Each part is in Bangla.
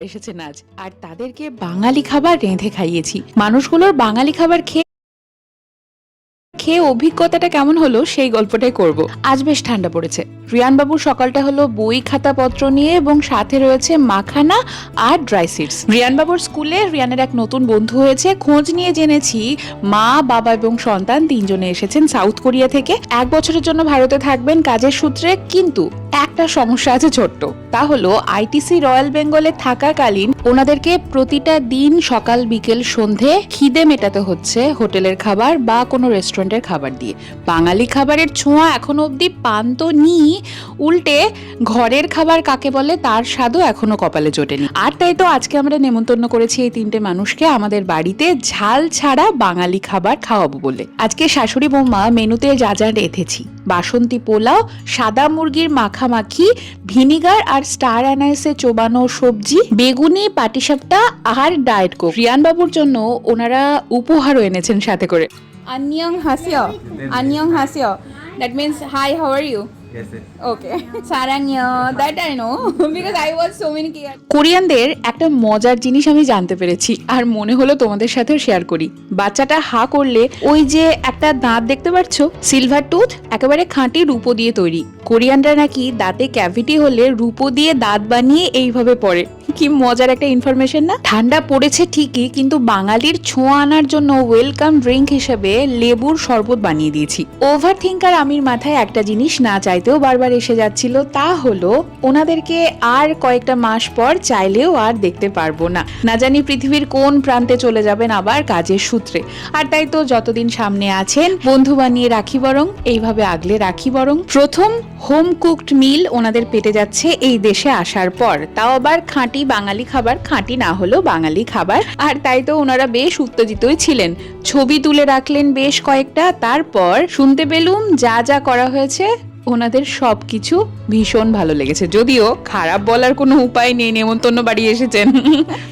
এসেছেন আজ, আর তাদেরকে বাঙালি খাবার রেঁধে খাইয়েছি। মানুষগুলোর বাঙালি খাবার খেয়ে খেয়ে অভিজ্ঞতাটা কেমন হলো সেই গল্পটাই করব। আজ বেশ ঠান্ডা পড়েছে। রিয়ান বাবুর সকালটা হলো বই খাতাপত্র নিয়ে, এবং সাথে রয়েছে মাখানা আর ড্রাই সিডস। রিয়ান বাবুর স্কুলে রিয়ানের এক নতুন বন্ধু হয়েছে। খোঁজ নিয়ে জেনেছি মা, বাবা এবং সন্তান তিনজনে এসেছেন সাউথ কোরিয়া থেকে। 1 বছরের জন্য ভারতে থাকবেন কাজের সূত্রে। কিন্তু একটা সমস্যা আছে ছোট্ট, তা হলো আইটিসি রয়্যাল বেঙ্গলে থাকাকালীন ওনাদেরকে প্রতিটা দিন সকাল বিকেল সন্ধে খিদে মেটাতে হচ্ছে হোটেলের খাবার বা কোনো রেস্টুরেন্টের খাবার দিয়ে। বাঙালি খাবারের ছোঁয়া এখনো অব্দি পান তো নি, উল্টে ঘরের খাবার কাকে বলে তার স্বাদও এখনো কপালে জোটেনি। আর তাই তো আজকে আমরা নেমন্তন্ন করেছি এই 3টে মানুষকে আমাদের বাড়িতে ঝাল ছাড়া বাঙালি খাবার খাওয়াবো বলে। আজকে শাশুড়ি বৌমা মেনুতে যা যা রেঁধেছি: বাসন্তী পোলাও, সাদা মুরগির মাখামাখি, ভিনিগার আর স্টার অ্যানাইসে চোবানো সবজি, বেগুনি, পাটিসাপটা আর ডায়েট কোক। রিয়ান বাবুর জন্য ওনারা উপহারও এনেছেন সাথে করে। 안녕하세요. 안녕하세요. That means hi, how are you? Yes, yes. Okay. Sarangyo. That I know because I watched so many Korean. কোরিয়ানদের একটা মজার জিনিস আমি জানতে পেরেছি, আর মনে হলো তোমাদের সাথেও শেয়ার করি। বাচ্চাটা হা করলে ওই যে একটা দাঁত দেখতে পাচ্ছ, সিলভার টুথ, একেবারে খাঁটি রূপো দিয়ে তৈরি। কোরিয়ানরা নাকি দাঁতে ক্যাভিটি হলে রূপো দিয়ে দাঁত বানিয়ে এইভাবে পড়ে। কি মজার একটা ইনফরমেশন না? ঠান্ডা পড়েছে ঠিকই, কিন্তু বাঙালির ছোঁয়া আনার জন্য ওয়েলকাম ড্রিঙ্ক হিসেবে লেবুর শরবত বানিয়ে দিয়েছি। ওভার থিঙ্কার আমির মাথায় একটা জিনিস না চাইতেও বারবার এসে যাচ্ছিল, তা হলো ওনাদেরকে আর কয়েকটা মাস পর চাইলেও আর দেখতে পারবো না। না জানি পৃথিবীর কোন প্রান্তে চলে যাবেন আবার কাজের সূত্রে। আর তাই তো যতদিন সামনে আছেন বন্ধু বানিয়ে রাখি, বরং এইভাবে আগলে রাখি। বরং প্রথম হোম কুকড মিল ওনাদের পেটে যাচ্ছে এই দেশে আসার পর, তাও আবার খাঁটি বাঙালি খাবার। খাঁটি না হলেও বাঙালি খাবার। আর তাই তো ওনারা বেশ উত্তেজিতই ছিলেন, ছবি তুলে রাখলেন বেশ কয়েকটা। তারপর শুনতে পেলুম যা যা করা হয়েছে ওনাদের সবকিছু ভীষণ ভালো লেগেছে। যদিও খারাপ বলার কোনো উপায় নেই, নেমন্তন্ন বাড়ি এসেছেন।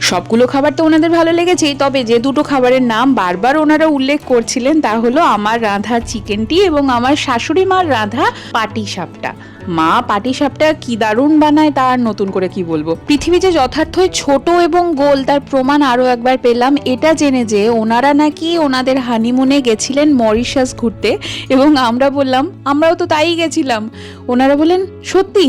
সবগুলো খাবার তো ওনাদের ভালো লেগেছেই, তবে যে দুটো খাবারের নাম বারবার ওনারা উল্লেখ করছিলেন তা হলো আমার রাঁধা চিকেনটি এবং আমার শাশুড়ি মার রাঁধা পাটিসাপটা। মা পাটিসাপটা কি দারুণ বানায় তা আর নতুন করে কি বলবো। পৃথিবী যে যথার্থই ছোট এবং গোল তার প্রমাণ আরো একবার পেলাম এটা জেনে যে ওনারা নাকি ওনাদের হানিমুনে গেছিলেন মরিশাস ঘুরতে, এবং আমরা বললাম আমরাও তো তাই গেছিলাম। ওনারা বলেন সত্যি?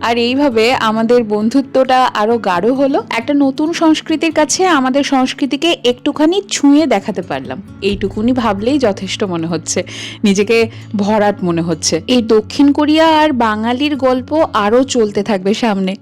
আর এইভাবে আমাদের বন্ধুত্বটা আরো গাঢ় হলো। একটা নতুন সংস্কৃতির কাছে আমাদের সংস্কৃতিকে একটুখানি ছুঁয়ে দেখাতে পারলাম, এইটুকুনি ভাবলেই যথেষ্ট মনে হচ্ছে। নিজেকে ভরাট মনে হচ্ছে। এই দক্ষিণ কোরিয়া আর বাঙালির গল্প আরো চলতে থাকবে সামনে।